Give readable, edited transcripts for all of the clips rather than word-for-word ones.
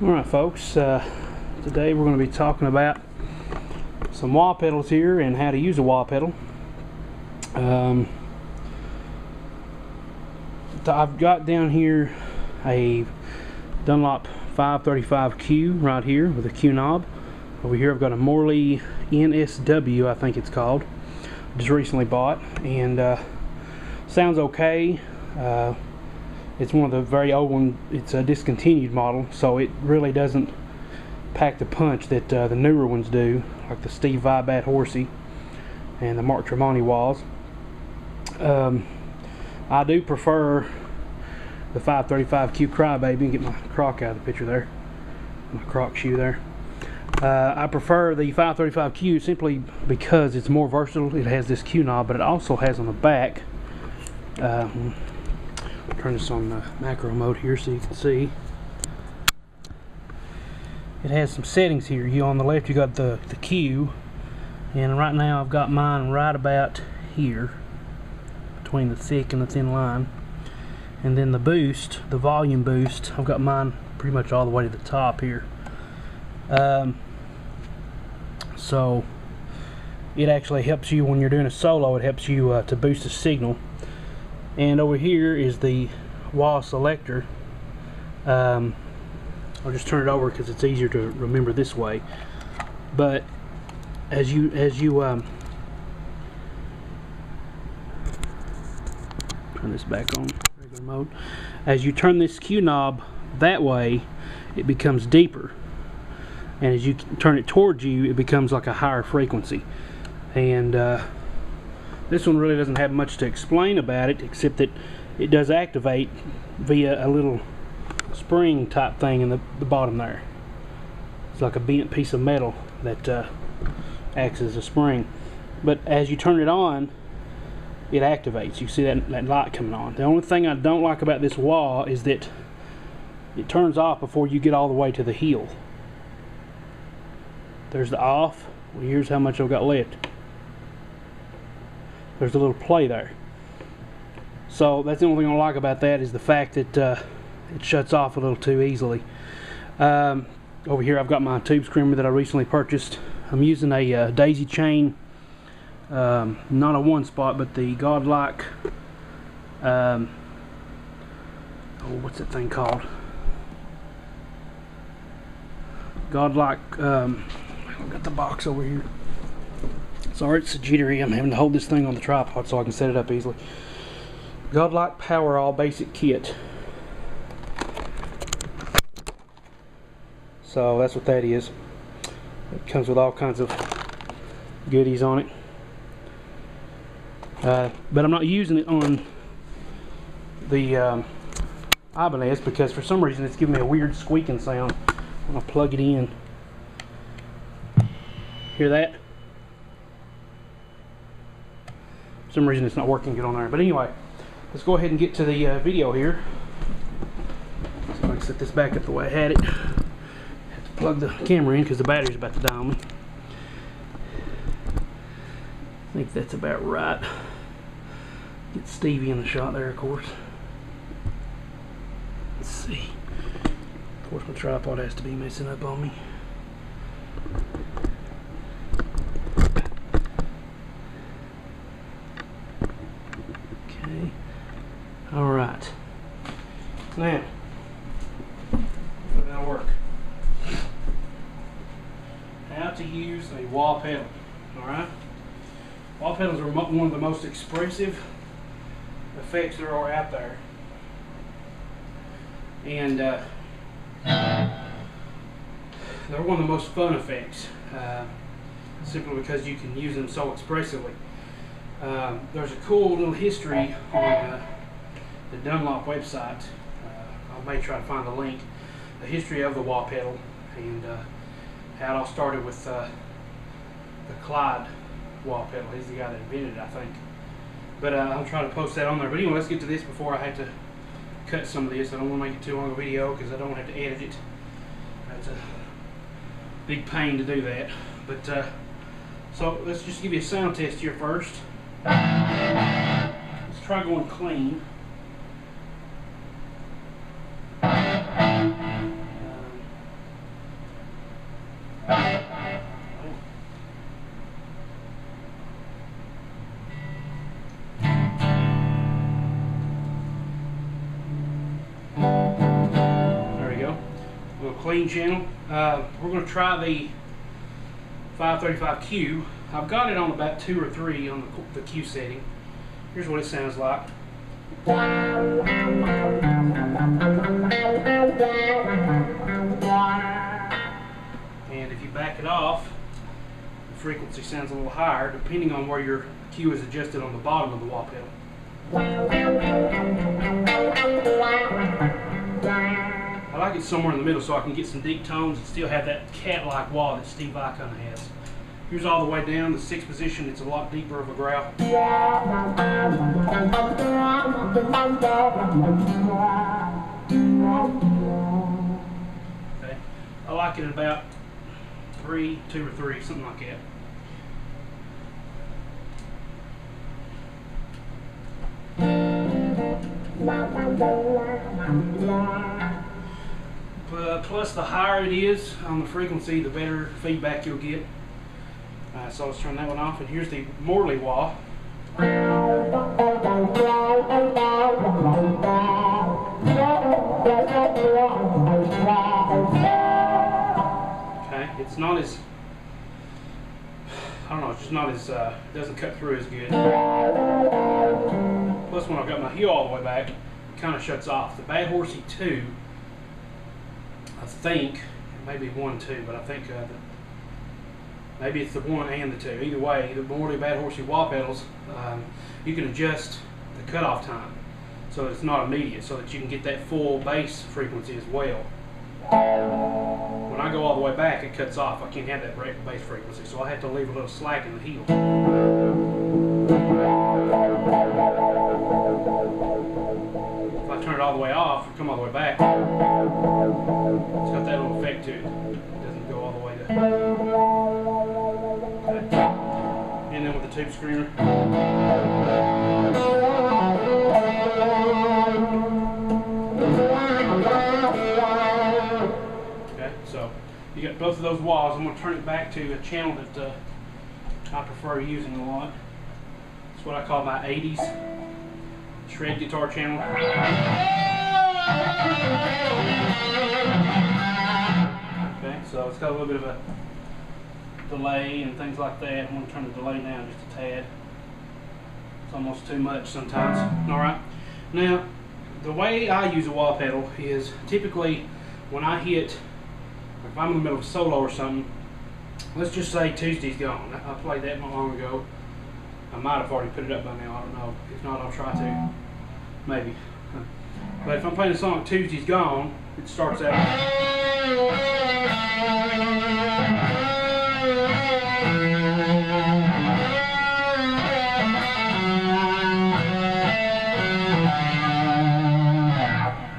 Alright folks, today we're going to be talking about some wah pedals here and how to use a wah pedal. I've got down here a Dunlop 535Q right here with a Q knob. Over here I've got a Morley NSW, I think it's called. Just recently bought, and sounds okay. It's one of the very old ones. It's a discontinued model, so it really doesn't pack the punch that the newer ones do, like the Steve Vai Horsey and the Mark Tremonti Wahs. I do prefer the 535Q Crybaby. Get my croc out of the picture there, my croc shoe there. I prefer the 535Q simply because it's more versatile. It has this Q knob, but it also has on the back, turn this on macro mode here so you can see. It has some settings here. You on the left you got the Q, and right now I've got mine right about here between the thick and the thin line. And then the boost, the volume boost, I've got mine pretty much all the way to the top here. So it actually helps you when you're doing a solo. It helps you to boost the signal. And over here is the wah selector. I'll just turn it over because it's easier to remember this way. But as you turn this back on regular mode, as you turn this Q knob that way, it becomes deeper, and as you turn it towards you, it becomes like a higher frequency. And this one really doesn't have much to explain about it, except that it does activate via a little spring type thing in the bottom there. It's like a bent piece of metal that acts as a spring. But as you turn it on, it activates. You see that light coming on. The only thing I don't like about this wah is that it turns off before you get all the way to the heel. There's the off. Well, here's how much I've got left. There's a little play there. So that's the only thing I like about that, is the fact that it shuts off a little too easily. Over here I've got my tube screamer that I recently purchased. I'm using a daisy chain, not a one spot, but the godlike, oh, what's that thing called? Godlike, I've got the box over here. Sorry, it's so jittery. I'm having to hold this thing on the tripod so I can set it up easily. Godlike Power All Basic Kit. So that's what that is. It comes with all kinds of goodies on it. But I'm not using it on the Ibanez because for some reason it's giving me a weird squeaking sound when I plug it in. Hear that? For some reason it's not working good on there. But anyway, let's go ahead and get to the video here. So I can set this back up the way I had it. Have to plug the camera in because the battery's about to die on me. I think that's about right. Get Stevie in the shot there, of course. Let's see. Of course, my tripod has to be messing up on me. Okay. All right. Now, that'll work. How to use a wah pedal. All right. Wah pedals are one of the most expressive effects there are out there, and they're one of the most fun effects, simply because you can use them so expressively. There's a cool little history on the Dunlop website. I may try to find the link. The history of the wah pedal, and how it all started with the Clyde wah pedal. He's the guy that invented it, I think. But I'll try to post that on there. But anyway, let's get to this before I have to cut some of this. I don't want to make it too long a video because I don't have to edit it. That's a big pain to do that. But so let's just give you a sound test here first. Let's try going clean. little clean channel. We're going to try the 535Q. I've got it on about 2 or 3 on the Q setting. Here's what it sounds like. And if you back it off, the frequency sounds a little higher depending on where your Q is adjusted on the bottom of the wah pedal. I like it somewhere in the middle so I can get some deep tones and still have that cat-like wah that Steve Vai kind of has. Here's all the way down, the 6th position, it's a lot deeper of a growl. Okay. I like it at about 3, 2 or 3, something like that. Plus, the higher it is on the frequency, the better feedback you'll get. So let's turn that one off, and here's the Morley Wah. Okay, it's not as, I don't know, it's just not as, it doesn't cut through as good. Plus, when I've got my heel all the way back, it kind of shuts off. The Bad Horsey 2, I think, maybe 1, 2, but I think maybe it's the 1 and the 2. Either way, the Morley Bad Horsey wah pedals, you can adjust the cutoff time so that it's not immediate, so that you can get that full bass frequency as well. When I go all the way back, it cuts off. I can't have that bass frequency, so I have to leave a little slack in the heel. If I turn it all the way off, or come all the way back, it's got that little effect to it. It doesn't go all the way to... Okay. And then with the tube screamer. Okay, so you got both of those wahs. I'm going to turn it back to a channel that I prefer using a lot. It's what I call my 80s shred guitar channel. Okay, so it's got a little bit of a delay and things like that. I'm going to turn the delay down just a tad. It's almost too much sometimes. Alright, now the way I use a wah pedal is typically when I hit, if I'm in the middle of a solo or something, let's just say Tuesday's Gone. I played that not long ago. I might have already put it up by now, I don't know. If not, I'll try to. Maybe. But if I'm playing a song like Tuesday's Gone, it starts out.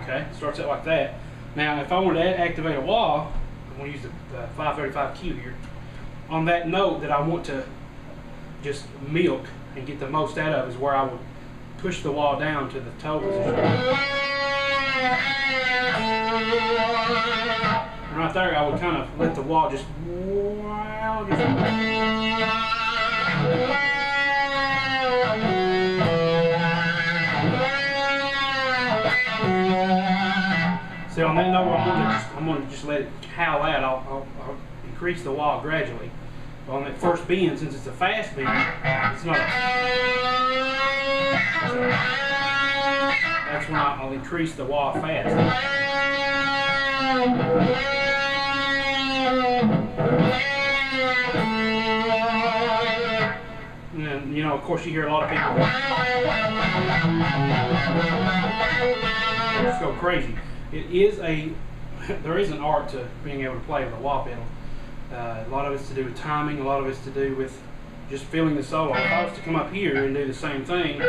Okay, it starts out like that. Now, if I wanted to activate a wah, I'm going to use the 535Q here. On that note that I want to just milk and get the most out of is where I would push the wah down to the toe position. And right there, I would kind of let the wah just wow. So on that note, I'm going to just let it howl out. I'll increase the wah gradually. But on that first bend, since it's a fast bend, it's not a... So that's when I'll increase the wah fast. And you know, of course, you hear a lot of people just go crazy. It is there is an art to being able to play with a wah pedal. A lot of it's to do with timing, a lot of it's to do with just feeling the solo. If I was to come up here and do the same thing,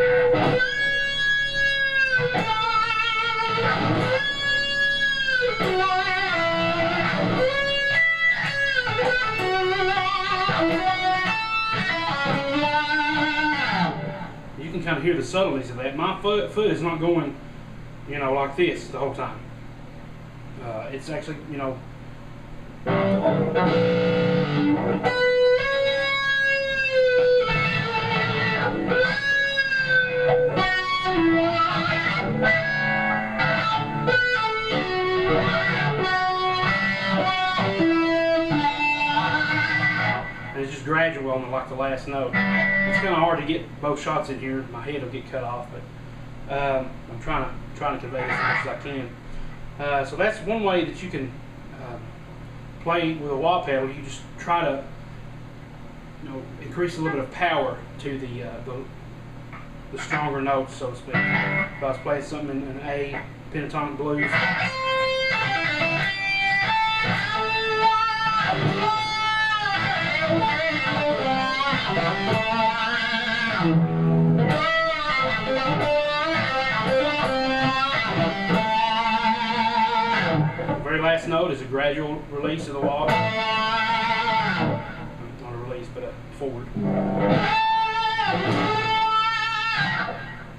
you can kind of hear the subtleties of that. My foot is not going, you know, like this the whole time. It's actually, you know, gradual on like the last note. It's kind of hard to get both shots in here. My head will get cut off, but I'm trying to convey as much as I can. So that's one way that you can play with a wah pedal. You just try to increase a little bit of power to the stronger notes, so to speak. If I was playing something in an A pentatonic blues, the very last note is a gradual release of the wah. Not a release, but a forward.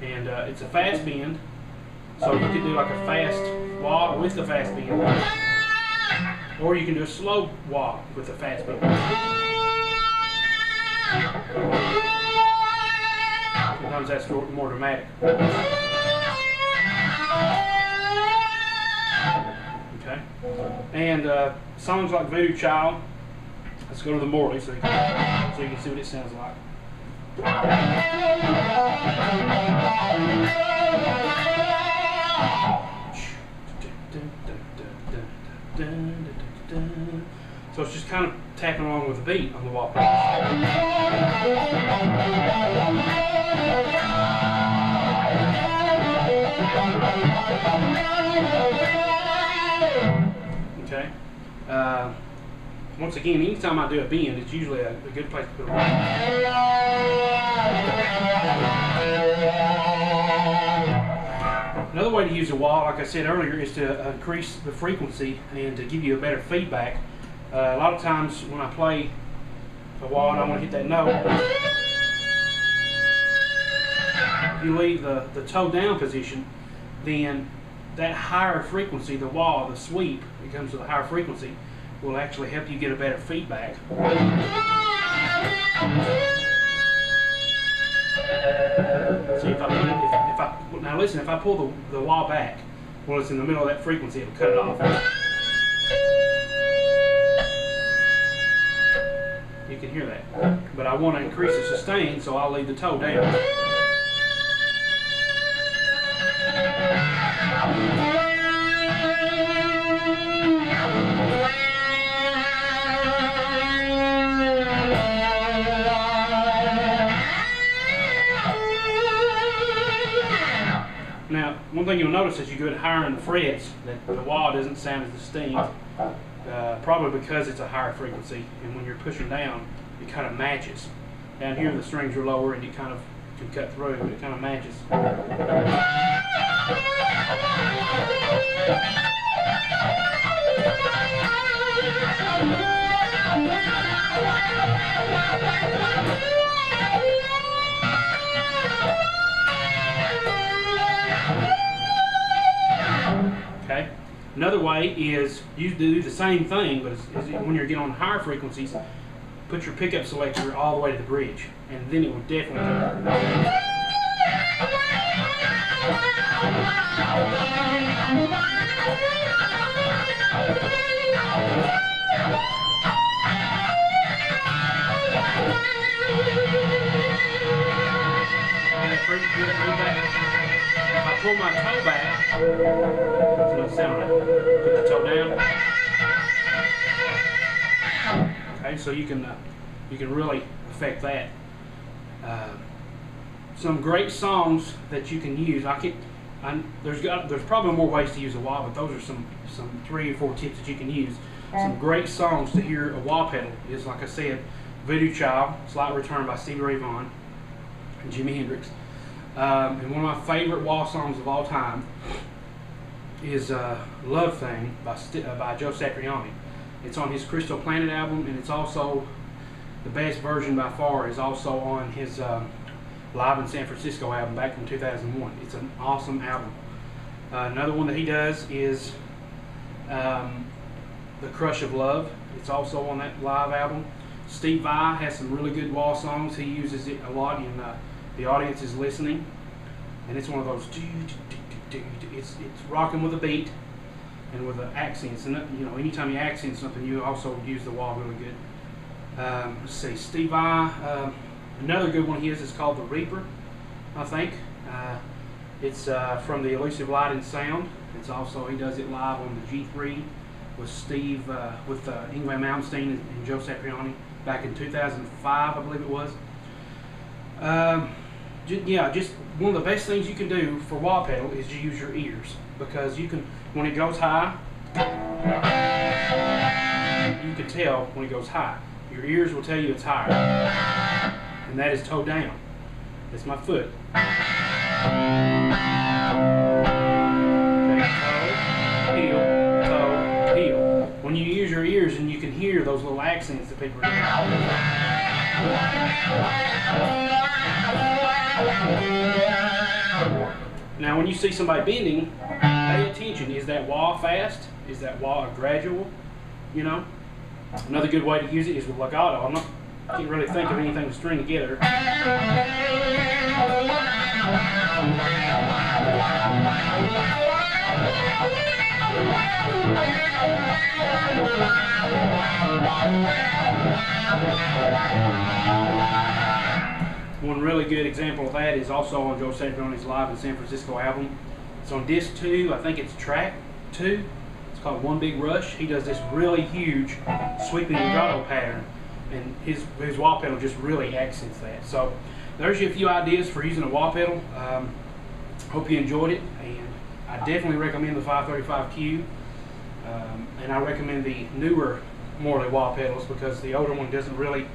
And it's a fast bend, so you can do like a fast wah with the fast bend, or you can do a slow wah with a fast bend. Sometimes that's more dramatic. Okay, and songs like Voodoo Child. Let's go to the Morley so you can see what it sounds like. So it's just kind of tapping along with the beat on the wah pedal. Okay. Once again, anytime I do a bend, it's usually a good place to put a wah. Another way to use a wah, like I said earlier, is to increase the frequency and to give you a better feedback. A lot of times when I play a wah and I want to hit that note, if you leave the toe down position, then that higher frequency, the wah, the sweep, it comes with a higher frequency, will actually help you get a better feedback. See, if I put it, now listen, if I pull the wah back, well, it's in the middle of that frequency, it'll cut it off. You can hear that. But I want to increase the sustain, so I'll leave the toe down. Now, one thing you'll notice as you go higher in the frets, that the wah doesn't sound as distinct, probably because it's a higher frequency, and when you're pushing down, it kind of matches. Down here the strings are lower and you kind of can cut through, but it kind of matches. Okay. Another way is you do the same thing, but when you're getting on higher frequencies, put your pickup selector all the way to the bridge, and then it will definitely if I pull my toe back, that's another sound right. Put the toe down. Okay, so you can really affect that. Some great songs that you can use. There's probably more ways to use a wah, but those are some 3 or 4 tips that you can use. Some great songs to hear a wah pedal is, like I said, Voodoo Child, Slight Return by Stevie Ray Vaughan and Jimi Hendrix. And one of my favorite wah songs of all time is Love Thing by Joe Satriani. It's on his Crystal Planet album, and it's also the best version by far is also on his Live in San Francisco album back from 2001. It's an awesome album. Another one that he does is The Crush of Love. It's also on that live album. Steve Vai has some really good wah songs. He uses it a lot in the audience is listening, and it's one of those. It's rocking with a beat and with the accents. And anytime you accent something, you also use the wah really good. Let's see, Steve I. Another good one of his is called the Reaper, I think. It's from the Elusive Light and Sound. It's also, he does it live on the G3 with Steve, with Ingve Malmsteen and Joe Satriani back in 2005, I believe it was. Yeah, just one of the best things you can do for wah pedal is to use your ears, because you can, when it goes high, you can tell when it goes high. Your ears will tell you it's higher, and that is toe down. That's my foot. Okay, toe, heel, toe, heel. When you use your ears, and you can hear those little accents that people are doing. Now when you see somebody bending, pay attention. Is that wah fast? Is that wah gradual? You know? Another good way to use it is with legato. I can't really think of anything to string together. One really good example of that is also on Joe Satriani's Live in San Francisco album. It's on disc 2, I think it's track 2. It's called One Big Rush. He does this really huge sweeping legato pattern, and his wah pedal just really accents that. So there's you a few ideas for using a wah pedal. Hope you enjoyed it, and I definitely recommend the 535Q, and I recommend the newer Morley Wah pedals, because the older one doesn't really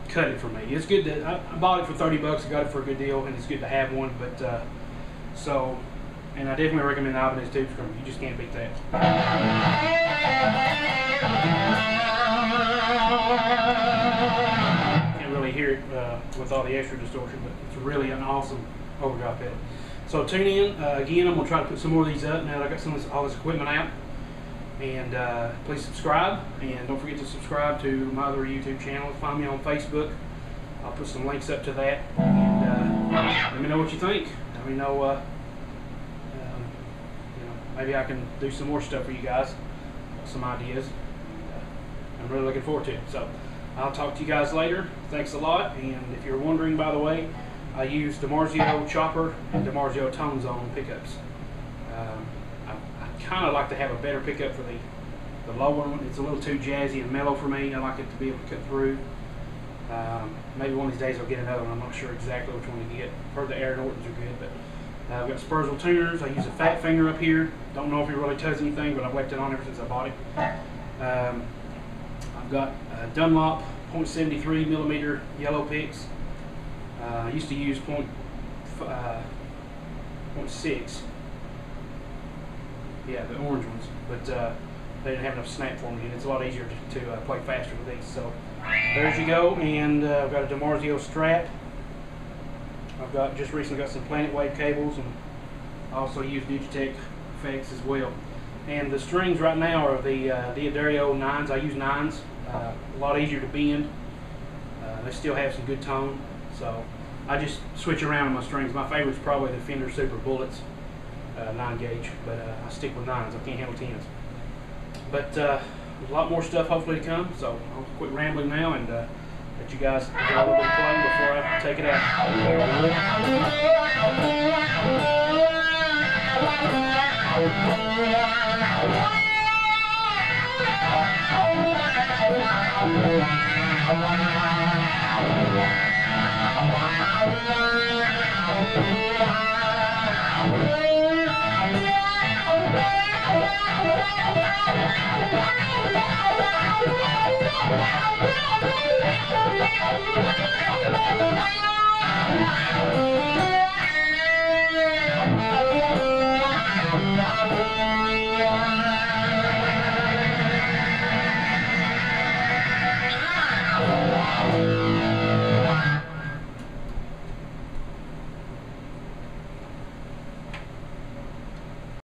cut it for me. It's good to, I bought it for 30 bucks, I got it for a good deal, and it's good to have one, but and I definitely recommend the Ibanez tube screamer. You just can't beat that. Can't really hear it with all the extra distortion, but it's really an awesome overdrive pedal. So tune in. Again, I'm going to try to put some more of these up now that I got all this equipment out. And please subscribe, and don't forget to subscribe to my other YouTube channel. Find me on Facebook. I'll put some links up to that, and let me know what you think. Let me know, maybe I can do some more stuff for you guys, some ideas. I'm really looking forward to it. So I'll talk to you guys later. Thanks a lot. And if you're wondering, by the way, I use DiMarzio chopper and DiMarzio tone zone pickups. I kind of like to have a better pickup for the lower one. It's a little too jazzy and mellow for me. I like it to be able to cut through. Maybe one of these days I'll get another one. I'm not sure exactly which one to get. I've heard the Air Nortons are good, but I've got Spursel tuners. I use a fat finger up here. Don't know if it really does anything, but I've left it on ever since I bought it. I've got Dunlop 0.73 millimeter yellow picks. I used to use 0.6. Yeah, the orange ones, but they didn't have enough snap for me, and it's a lot easier to play faster with these. So there's you go, and I've got a DiMarzio strap. I've got just recently got some Planet Wave cables, and I also use Digitech effects as well. And the strings right now are the D'Addario 9s. I use 9s, a lot easier to bend. They still have some good tone, so I just switch around on my strings. My favorite is probably the Fender Super Bullets 9 gauge, but I stick with 9s. I can't handle 10s. But there's a lot more stuff hopefully to come, so I'll quit rambling now and let you guys get a little bit of play before I take it out. Yeah.